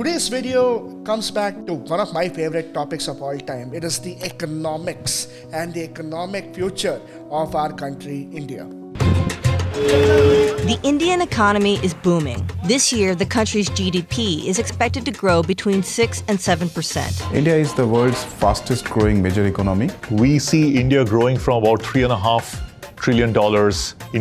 Today's video comes back to one of my favorite topics of all time. It is the economics and the economic future of our country, India. The Indian economy is booming. This year, the country's GDP is expected to grow between 6 and 7%. India is the world's fastest growing major economy. We see India growing from about $3.5 trillion in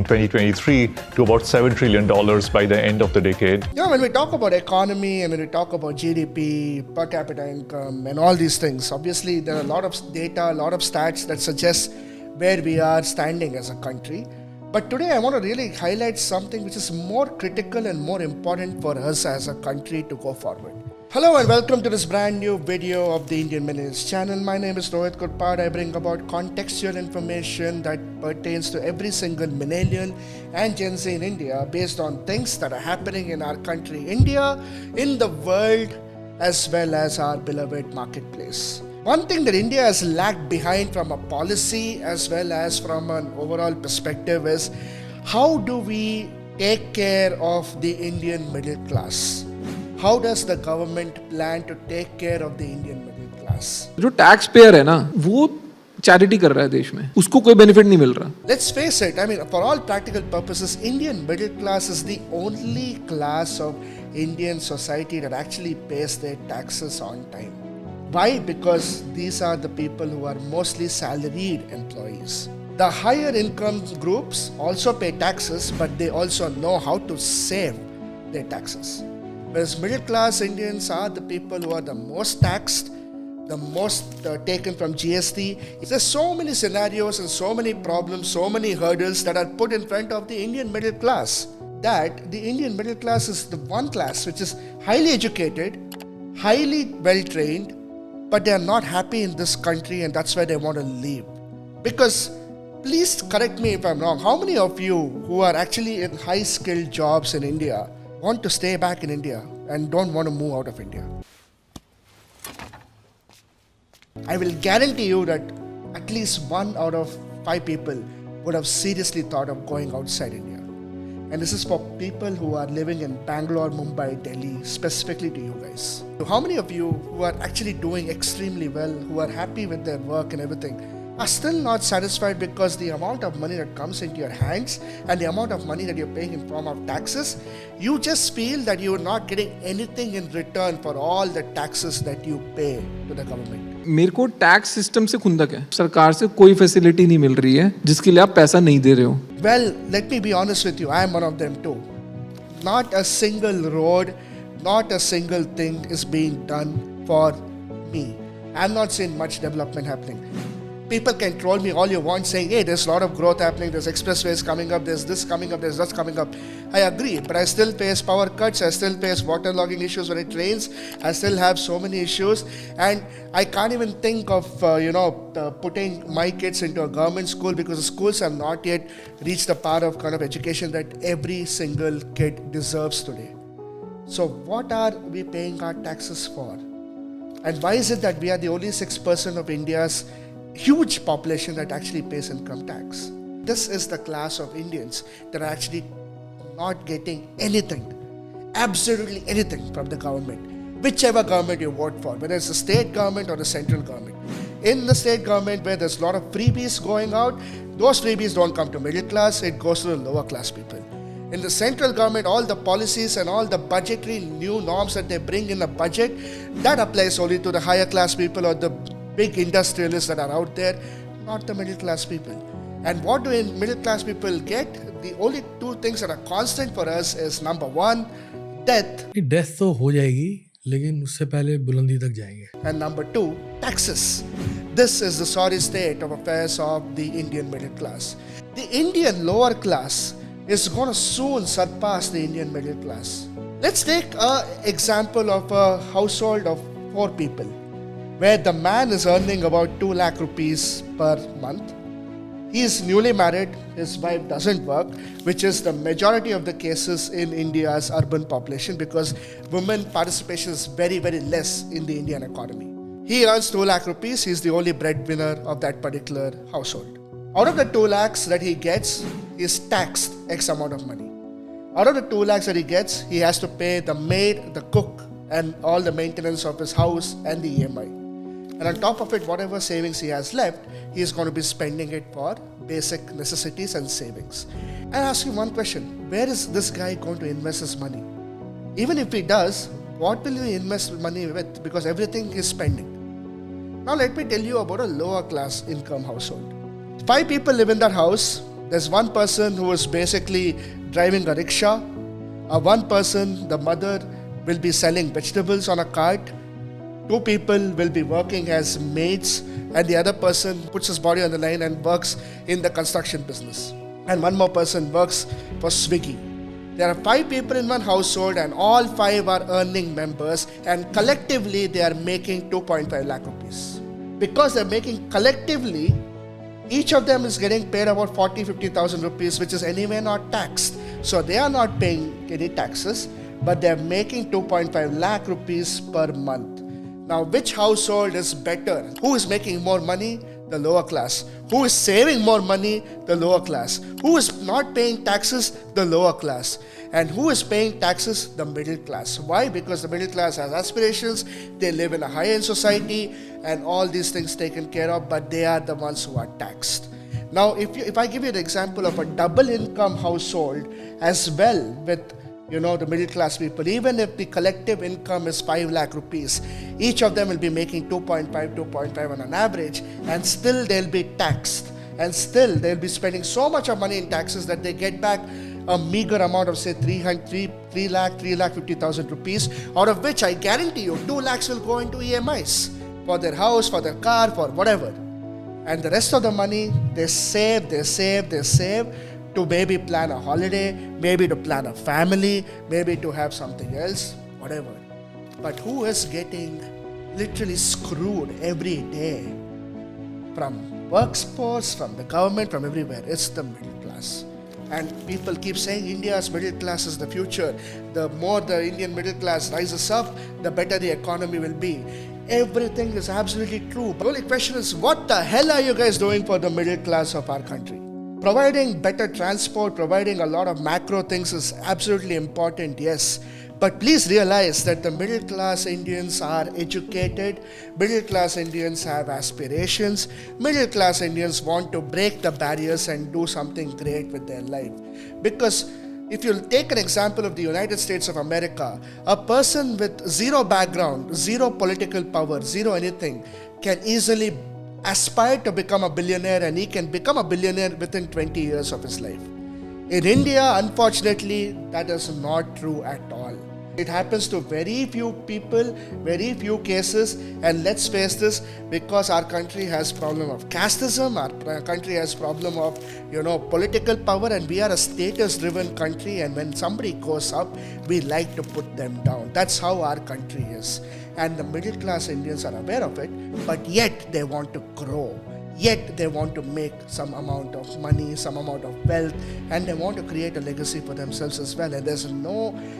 2023 to about $7 trillion by the end of the decade. You know, when we talk about economy and when we talk about GDP, per capita income and all these things, obviously there are a lot of data, a lot of stats that suggest where we are standing as a country. But today I want to really highlight something which is more critical and more important for us as a country to go forward. Hello and welcome to this brand new video of the Indian Millennials channel. My name is Rohit Kurpad. I bring about contextual information that pertains to every single millennial and Gen Z in India based on things that are happening in our country, India, in the world, as well as our beloved marketplace. One thing that India has lagged behind from a policy as well as from an overall perspective is how do we take care of the Indian middle class? How does the government plan to take care of the Indian middle class? जो tax payer है ना वो charity कर रहा है देश में उसको कोई बेनिफिट नहीं मिल रहा. Let's face it, I mean, for all practical purposes, Indian middle class is the only class of Indian society that actually pays their taxes on time. Why? Because these are the people who are mostly salaried employees. The higher income groups also pay taxes, but they also know how to save their taxes. Whereas middle class Indians are the people who are the most taxed, the most taken from GST. There's so many scenarios and so many problems, so many hurdles that are put in front of the Indian middle class. That the Indian middle class is the one class which is highly educated, highly well trained, but they are not happy in this country and that's why they want to leave. Because, please correct me if I'm wrong, how many of you who are actually in high skilled jobs in India want to stay back in India and don't want to move out of India? I will guarantee you that at least 1 out of 5 people would have seriously thought of going outside India. And this is for people who are living in Bangalore, Mumbai, Delhi, specifically to you guys. How many of you who are actually doing extremely well, who are happy with their work and everything, are still not satisfied because the amount of money that comes into your hands and the amount of money that you're paying in form of taxes, you just feel that you're not getting anything in return for all the taxes that you pay to the government. मेरे को tax system से खुंदक है. सरकार से कोई facility नहीं मिल रही है जिसके लिए आप पैसा नहीं दे रहे हो. Well, let me be honest with you, I am one of them too. Not a single road, not a single thing is being done for me. I'm not seeing much development happening. People can troll me all you want saying, hey, there's a lot of growth happening, there's expressways coming up, there's this coming up, there's that coming up. I agree, but I still face power cuts, I still face waterlogging issues when it rains, I still have so many issues, and I can't even think of, putting my kids into a government school because the schools have not yet reached the part of kind of education that every single kid deserves today. So what are we paying our taxes for? And why is it that we are the only 6% of India's huge population that actually pays income tax? This is the class of Indians that are actually not getting anything, absolutely anything from the government, whichever government you vote for, whether it's the state government or the central government. In the state government where there's a lot of freebies going out, those freebies don't come to middle class, it goes to the lower class people. In the central government, all the policies and all the budgetary new norms that they bring in the budget, that applies only to the higher class people or the big industrialists that are out there, not the middle class people. And what do middle class people get? The only 2 things that are constant for us is number 1, death. Death तो हो जाएगी, लेकिन उससे पहले बुलंदी तक जाएंगे. And number 2, taxes. This is the sorry state of affairs of the Indian middle class. The Indian lower class is going to soon surpass the Indian middle class. Let's take an example of a household of 4 people, where the man is earning about 2 lakh rupees per month. He is newly married, his wife doesn't work, which is the majority of the cases in India's urban population because women participation is very, very less in the Indian economy. He earns 2 lakh rupees, he is the only breadwinner of that particular household. Out of the 2 lakhs that he gets, he is taxed X amount of money. Out of the 2 lakhs that he gets, he has to pay the maid, the cook, and all the maintenance of his house and the EMI. And on top of it, whatever savings he has left, he is going to be spending it for basic necessities and savings. And I ask you one question: where is this guy going to invest his money? Even if he does, what will he invest money with? Because everything is spending. Now let me tell you about a lower class income household. 5 people live in that house. There's one person who is basically driving a rickshaw. One person, the mother, will be selling vegetables on a cart. 2 people will be working as maids, and the other person puts his body on the line and works in the construction business. And one more person works for Swiggy. There are 5 people in one household, and all 5 are earning members, and collectively they are making 2.5 lakh rupees. Because they're making collectively, each of them is getting paid about 40-50,000 rupees, which is anyway not taxed. So they are not paying any taxes, but they're making 2.5 lakh rupees per month. Now, which household is better? Who is making more money? The lower class. Who is saving more money? The lower class. Who is not paying taxes? The lower class. And who is paying taxes? The middle class. Why? Because the middle class has aspirations, they live in a high-end society, and all these things taken care of, but they are the ones who are taxed. Now, if I give you the example of a double income household as well with the middle class people, even if the collective income is 5 lakh rupees, each of them will be making 2.5 on an average, and still they'll be taxed, and still they'll be spending so much of money in taxes that they get back a meager amount of say 3 lakh 50,000 rupees, out of which I guarantee you 2 lakhs will go into EMIs for their house, for their car, for whatever. And the rest of the money they save to maybe plan a holiday, maybe to plan a family, maybe to have something else, whatever. But who is getting literally screwed every day from workforce, from the government, from everywhere? It's the middle class. And people keep saying India's middle class is the future. The more the Indian middle class rises up, the better the economy will be. Everything is absolutely true. The only question is, what the hell are you guys doing for the middle class of our country? Providing better transport, providing a lot of macro things is absolutely important, yes. But please realize that the middle class Indians are educated, middle class Indians have aspirations, middle class Indians want to break the barriers and do something great with their life. Because if you take an example of the United States of America, a person with zero background, zero political power, zero anything, can easily aspire to become a billionaire, and he can become a billionaire within 20 years of his life. In India, unfortunately, that is not true at all. It happens to very few people, very few cases, and let's face this, because our country has problem of casteism, our country has problem of, political power, and we are a status-driven country, and when somebody goes up, we like to put them down. That's how our country is. And the middle class Indians are aware of it, but yet they want to grow. Yet they want to make some amount of money, some amount of wealth, and they want to create a legacy for themselves as well. And there's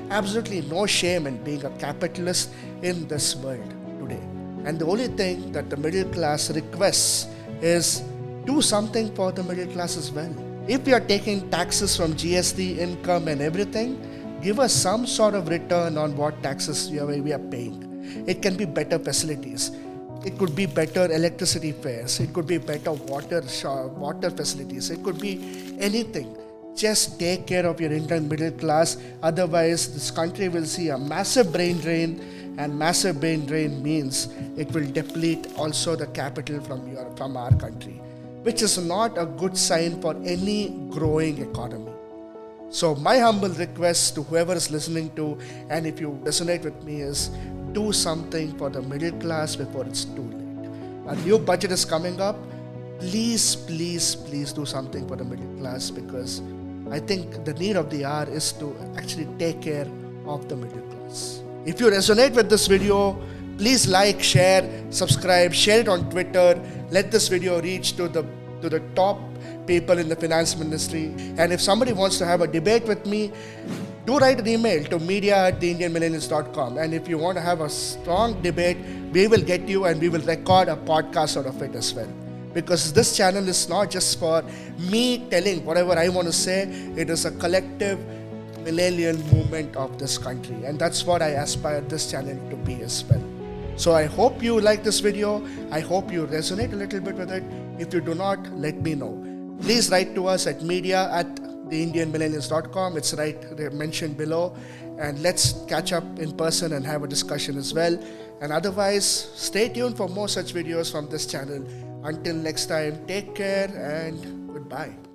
absolutely no shame in being a capitalist in this world today. And the only thing that the middle class requests is do something for the middle class as well. If we are taking taxes from GST, income and everything, give us some sort of return on what taxes we are paying. It can be better facilities. It could be better electricity fares. It could be better water facilities. It could be anything. Just take care of your Indian middle class. Otherwise, this country will see a massive brain drain, and massive brain drain means it will deplete also the capital from our country, which is not a good sign for any growing economy. So my humble request to whoever is listening to, and if you resonate with me, is do something for the middle class before it's too late. A new budget is coming up. Please do something for the middle class, because I think the need of the hour is to actually take care of the middle class. If you resonate with this video, please like, share, subscribe, share it on Twitter. Let this video reach to the top people in the finance ministry. And if somebody wants to have a debate with me, do write an email to media@theindianmillennials.com. And if you want to have a strong debate, we will get you and we will record a podcast out of it as well. Because this channel is not just for me telling whatever I want to say. It is a collective millennial movement of this country, and that's what I aspire this channel to be as well. So I hope you like this video. I hope you resonate a little bit with it. If you do not, let me know. Please write to us at media@theindianmillennials.com. It's mentioned below. And let's catch up in person and have a discussion as well. And otherwise, stay tuned for more such videos from this channel. Until next time, take care and goodbye.